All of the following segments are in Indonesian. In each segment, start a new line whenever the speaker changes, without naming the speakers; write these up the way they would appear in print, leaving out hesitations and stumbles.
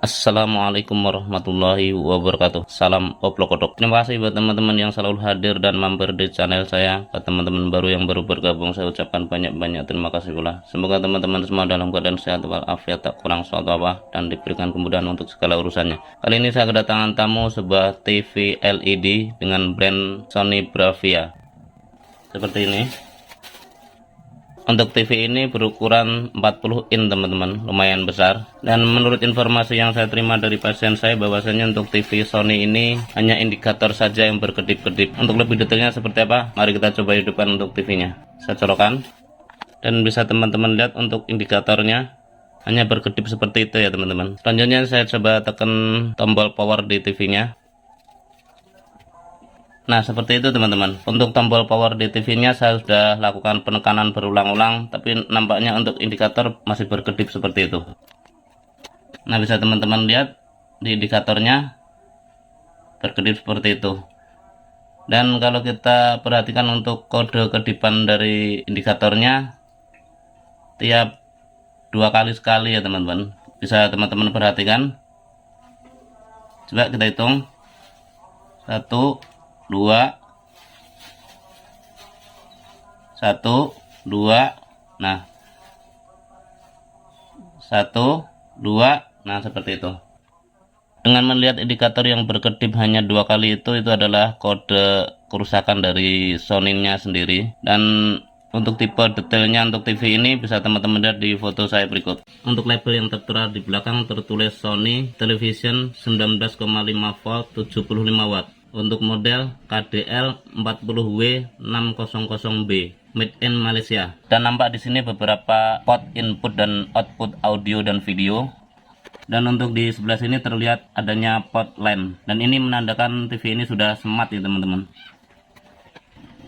Assalamualaikum warahmatullahi wabarakatuh. Salam oplok kodok. Terima kasih buat teman-teman yang selalu hadir dan mampir di channel saya. Buat teman-teman baru yang baru bergabung, saya ucapkan banyak-banyak terima kasih pula. Semoga teman-teman semua dalam keadaan sehat walafiat, tak kurang suatu apa, dan diberikan kemudahan untuk segala urusannya. Kali ini saya kedatangan tamu sebuah TV LED dengan brand Sony Bravia. Seperti ini. Untuk TV ini berukuran 40 in teman-teman, lumayan besar. Dan menurut informasi yang saya terima dari pasien saya, bahwasanya untuk TV Sony ini hanya indikator saja yang berkedip-kedip. Untuk lebih detailnya seperti apa, mari kita coba hidupkan untuk TV-nya. Saya colokan, dan bisa teman-teman lihat untuk indikatornya hanya berkedip seperti itu ya teman-teman. Selanjutnya saya coba tekan tombol power di TV-nya. Nah, seperti itu teman-teman. Untuk tombol power di TV-nya saya sudah lakukan penekanan berulang-ulang, tapi nampaknya untuk indikator masih berkedip seperti itu. Nah, bisa teman-teman lihat di indikatornya berkedip seperti itu. Dan kalau kita perhatikan untuk kode kedipan dari indikatornya tiap 2 kali sekali ya teman-teman. Bisa teman-teman perhatikan. Coba kita hitung. 1 2 1 2, nah 1 2, nah seperti itu. Dengan melihat indikator yang berkedip hanya 2 kali itu adalah kode kerusakan dari Sony-nya sendiri. Dan untuk tipe detailnya untuk TV ini bisa teman-teman lihat di foto saya berikut. Untuk label yang tertera di belakang tertulis Sony Television 19,5 volt 75 watt. Untuk model KDL 40W600B made in Malaysia. Dan nampak di sini beberapa port input dan output audio dan video. Dan untuk di sebelah sini terlihat adanya port LAN. Dan ini menandakan TV ini sudah smart ya teman-teman.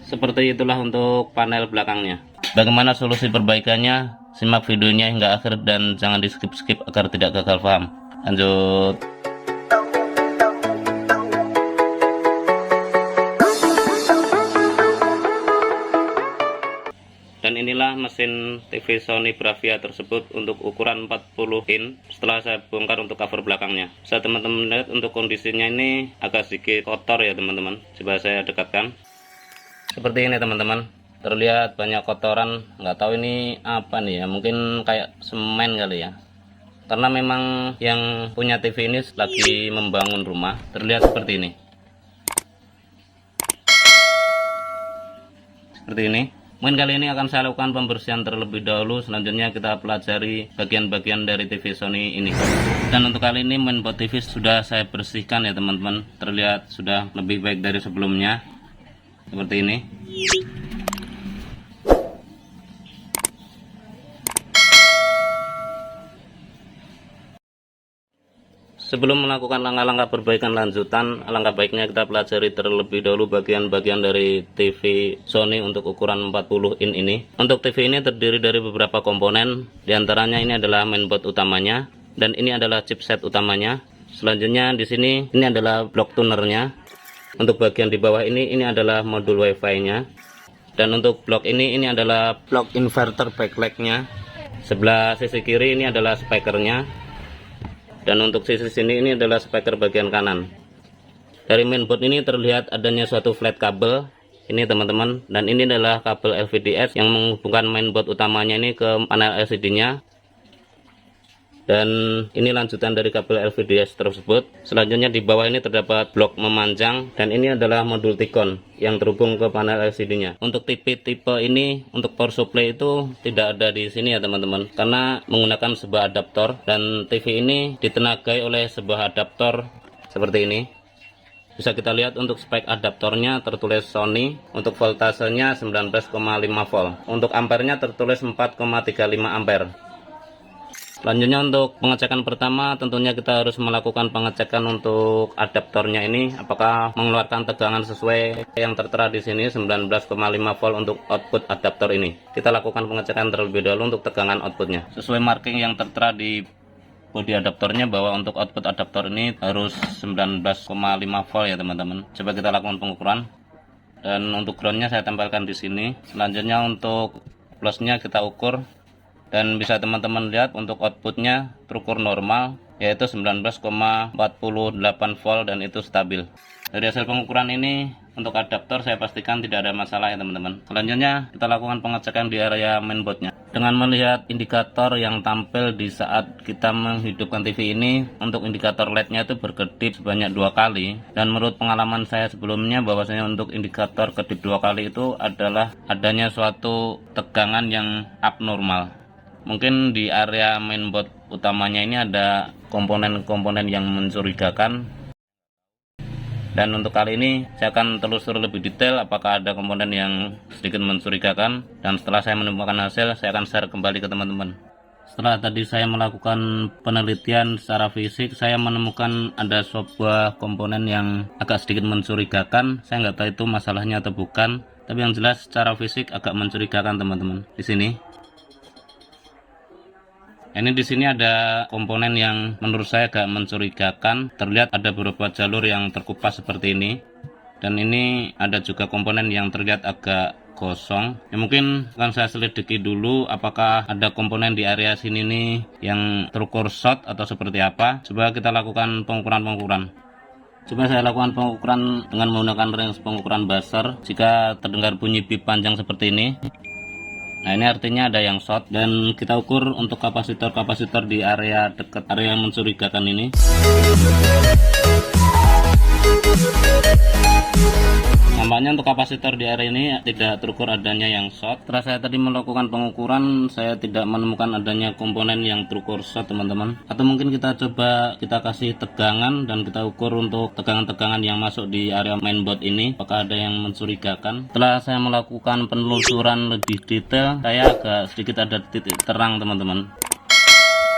Seperti itulah untuk panel belakangnya. Bagaimana solusi perbaikannya? Simak videonya hingga akhir dan jangan di skip-skip agar tidak gagal paham. Lanjut. Dan inilah mesin TV Sony Bravia tersebut untuk ukuran 40 in. Setelah saya bongkar untuk cover belakangnya, bisa teman-teman lihat untuk kondisinya ini agak sedikit kotor ya teman-teman. Coba saya dekatkan. Seperti ini teman-teman, terlihat banyak kotoran. Nggak tahu ini apa nih ya, mungkin kayak semen kali ya. Karena memang yang punya TV ini lagi membangun rumah. Terlihat seperti ini. Seperti ini. Mungkin kali ini akan saya lakukan pembersihan terlebih dahulu. Selanjutnya kita pelajari bagian-bagian dari TV Sony ini. Dan untuk kali ini mainboard TV sudah saya bersihkan ya teman-teman. Terlihat sudah lebih baik dari sebelumnya. Seperti ini. Sebelum melakukan langkah-langkah perbaikan lanjutan, alangkah baiknya kita pelajari terlebih dahulu bagian-bagian dari TV Sony untuk ukuran 40 in ini. Untuk TV ini terdiri dari beberapa komponen, diantaranya ini adalah mainboard utamanya, dan ini adalah chipset utamanya. Selanjutnya di sini ini adalah blok tunernya. Untuk bagian di bawah ini adalah modul wifi-nya. Dan untuk blok ini adalah blok inverter backlight-nya. Sebelah sisi kiri ini adalah speakernya. Dan untuk sisi sini ini adalah speaker bagian kanan. Dari mainboard ini terlihat adanya suatu flat kabel ini teman-teman, dan ini adalah kabel LVDS yang menghubungkan mainboard utamanya ini ke panel LCD-nya. Dan ini lanjutan dari kabel LVDS tersebut. Selanjutnya di bawah ini terdapat blok memanjang, dan ini adalah modul Ticon yang terhubung ke panel LCD-nya. Untuk tipe ini untuk power supply itu tidak ada di sini ya teman-teman, karena menggunakan sebuah adaptor, dan TV ini ditenagai oleh sebuah adaptor seperti ini. Bisa kita lihat untuk spek adaptornya tertulis Sony. Untuk voltasenya 19,5 volt. Untuk ampernya tertulis 4,35 ampere. Selanjutnya untuk pengecekan pertama, tentunya kita harus melakukan pengecekan untuk adaptornya ini apakah mengeluarkan tegangan sesuai yang tertera di sini 19,5 volt untuk output adaptor ini. Kita lakukan pengecekan terlebih dahulu untuk tegangan outputnya. Sesuai marking yang tertera di bodi adaptornya bahwa untuk output adaptor ini harus 19,5 volt ya teman-teman. Coba kita lakukan pengukuran. Dan untuk groundnya saya tempelkan di sini. Selanjutnya untuk plusnya kita ukur. Dan bisa teman-teman lihat untuk outputnya terukur normal, yaitu 19,48 volt dan itu stabil. Dari hasil pengukuran ini, untuk adaptor saya pastikan tidak ada masalah ya teman-teman. Selanjutnya kita lakukan pengecekan di area mainboardnya. Dengan melihat indikator yang tampil di saat kita menghidupkan TV ini, untuk indikator LED-nya itu berkedip sebanyak 2 kali. Dan menurut pengalaman saya sebelumnya, bahwasanya untuk indikator kedip 2 kali itu adalah adanya suatu tegangan yang abnormal. Mungkin di area mainboard utamanya ini ada komponen-komponen yang mencurigakan. Dan untuk kali ini saya akan telusuri lebih detail apakah ada komponen yang sedikit mencurigakan. Dan setelah saya menemukan hasil, saya akan share kembali ke teman-teman. Setelah tadi saya melakukan penelitian secara fisik, saya menemukan ada sebuah komponen yang agak sedikit mencurigakan. Saya nggak tahu itu masalahnya atau bukan, tapi yang jelas secara fisik agak mencurigakan teman-teman. Di sini. Ini di sini ada komponen yang menurut saya agak mencurigakan. Terlihat ada beberapa jalur yang terkupas seperti ini. Dan ini ada juga komponen yang terlihat agak kosong. Ya mungkin akan saya selidiki dulu apakah ada komponen di area sini nih yang terukur short atau seperti apa. Coba kita lakukan pengukuran-pengukuran. Coba saya lakukan pengukuran dengan menggunakan range pengukuran buzzer. Jika terdengar bunyi bip panjang seperti ini, nah ini artinya ada yang short. Dan kita ukur untuk kapasitor-kapasitor di area dekat area yang mencurigakan ini. Nampaknya untuk kapasitor di area ini tidak terukur adanya yang short. Setelah saya tadi melakukan pengukuran, saya tidak menemukan adanya komponen yang terukur short teman-teman. Atau mungkin kita coba kita kasih tegangan dan kita ukur untuk tegangan-tegangan yang masuk di area mainboard ini, apakah ada yang mencurigakan. Setelah saya melakukan penelusuran lebih detail, saya agak sedikit ada titik terang teman-teman.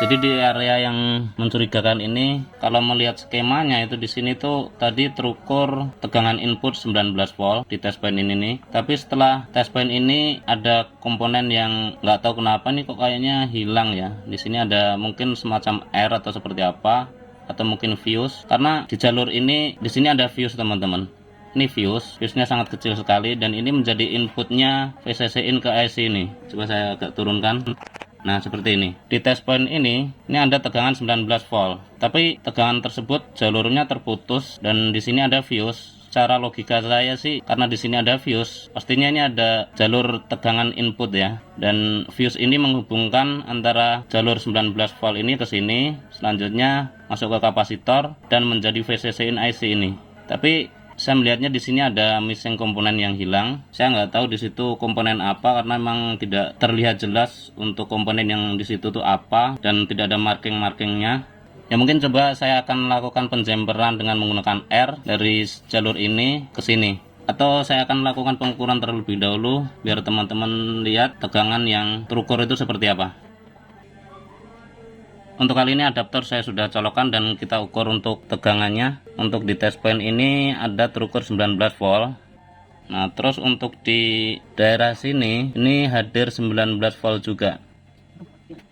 Jadi di area yang mencurigakan ini, kalau melihat skemanya itu di sini tuh tadi terukur tegangan input 19 volt di test point ini nih. Tapi setelah test point ini ada komponen yang nggak tahu kenapa nih kok kayaknya hilang ya. Di sini ada mungkin semacam air atau seperti apa, atau mungkin fuse. Karena di jalur ini di sini ada fuse teman-teman. Ini fuse-nya sangat kecil sekali dan ini menjadi inputnya VCC in ke IC ini. Coba saya agak turunkan. Nah seperti ini. Di test point ini ada tegangan 19 volt. Tapi tegangan tersebut jalurnya terputus dan di sini ada fuse. Secara logika saya sih, karena di sini ada fuse, pastinya ini ada jalur tegangan input ya. Dan fuse ini menghubungkan antara jalur 19 volt ini ke sini, selanjutnya masuk ke kapasitor dan menjadi VCC in IC ini. Tapi saya melihatnya di sini ada missing komponen yang hilang. Saya nggak tahu di situ komponen apa karena memang tidak terlihat jelas untuk komponen yang di situ tuh apa dan tidak ada marking-markingnya. Ya mungkin coba saya akan melakukan penjemperan dengan menggunakan air dari jalur ini ke sini. Atau saya akan melakukan pengukuran terlebih dahulu biar teman-teman lihat tegangan yang terukur itu seperti apa. Untuk kali ini adaptor saya sudah colokkan dan kita ukur untuk tegangannya. Untuk di test point ini ada terukur 19 volt. Nah terus untuk di daerah sini ini hadir 19 volt juga.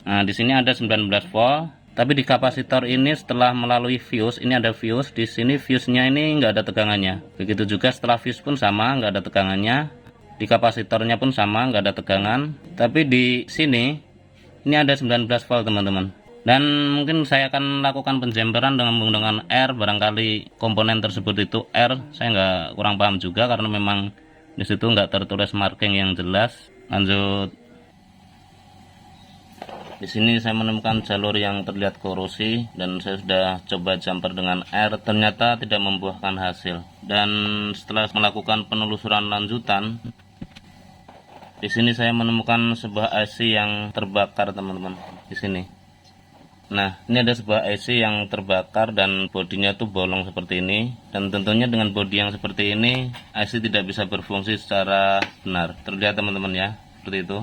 Nah di sini ada 19 volt. Tapi di kapasitor ini setelah melalui fuse, ini ada fuse. Di sini fuse-nya ini nggak ada tegangannya. Begitu juga setelah fuse pun sama, nggak ada tegangannya. Di kapasitornya pun sama, nggak ada tegangan. Tapi di sini ini ada 19 volt teman-teman. Dan mungkin saya akan lakukan penjemperan dengan menggunakan air. Barangkali komponen tersebut itu air. Saya nggak kurang paham juga karena memang di situ nggak tertulis marking yang jelas. Lanjut. Di sini saya menemukan jalur yang terlihat korosi dan saya sudah coba jumper dengan air. Ternyata tidak membuahkan hasil. Dan setelah melakukan penelusuran lanjutan, di sini saya menemukan sebuah IC yang terbakar teman-teman. Di sini. Nah ini ada sebuah IC yang terbakar dan bodinya tuh bolong seperti ini. Dan tentunya dengan bodi yang seperti ini IC tidak bisa berfungsi secara benar. Terlihat teman-teman ya, seperti itu.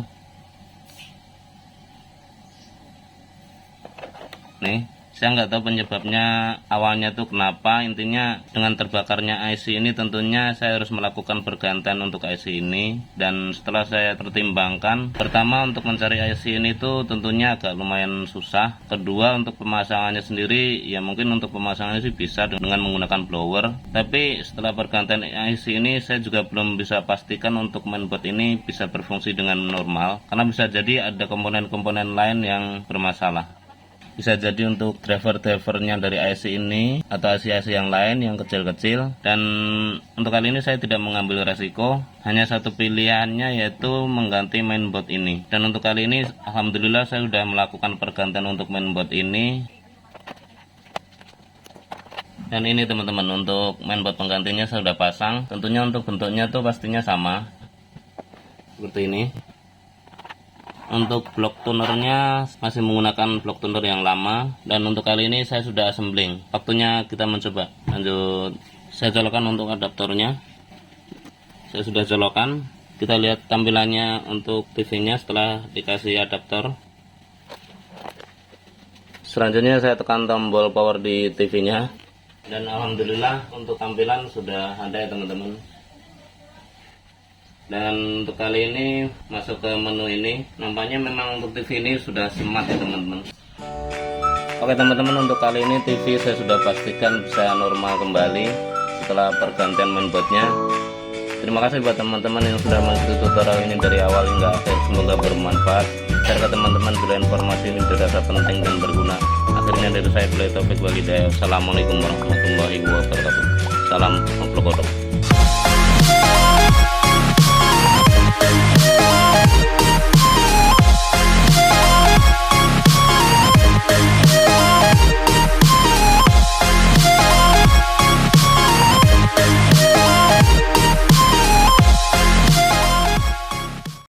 Nih Saya nggak tahu penyebabnya awalnya tuh kenapa. Intinya dengan terbakarnya IC ini tentunya saya harus melakukan pergantian untuk IC ini. Dan setelah saya pertimbangkan, pertama untuk mencari IC ini tuh tentunya agak lumayan susah. Kedua untuk pemasangannya sendiri, ya mungkin untuk pemasangannya sih bisa dengan menggunakan blower. Tapi setelah pergantian IC ini saya juga belum bisa pastikan untuk mainboard ini bisa berfungsi dengan normal. Karena bisa jadi ada komponen-komponen lain yang bermasalah. Bisa jadi untuk driver-drivernya dari IC ini atau IC-IC yang lain yang kecil-kecil. Dan untuk kali ini saya tidak mengambil resiko, hanya satu pilihannya yaitu mengganti mainboard ini. Dan untuk kali ini alhamdulillah saya sudah melakukan pergantian untuk mainboard ini. Dan ini teman-teman, untuk mainboard penggantinya saya sudah pasang. Tentunya untuk bentuknya tuh pastinya sama seperti ini. Untuk blok tunernya masih menggunakan blok tuner yang lama. Dan untuk kali ini saya sudah assembling. Waktunya kita mencoba. Lanjut, saya colokkan untuk adaptornya. Saya sudah colokkan. Kita lihat tampilannya untuk TV nya setelah dikasih adaptor. Selanjutnya saya tekan tombol power di TV nya. Dan alhamdulillah untuk tampilan sudah ada ya teman-teman. Dan untuk kali ini masuk ke menu ini, nampaknya memang untuk TV ini sudah smart ya teman-teman. Oke teman-teman, untuk kali ini TV saya sudah pastikan bisa normal kembali setelah pergantian mainboardnya. Terima kasih buat teman-teman yang sudah mengikuti tutorial ini dari awal hingga akhir. Semoga bermanfaat. Share ke teman-teman bila informasi ini dirasa penting dan berguna. Akhirnya dari saya Billy Taufik Walhidayah. Assalamualaikum warahmatullahi wabarakatuh. Salam Ngoplo Kodok.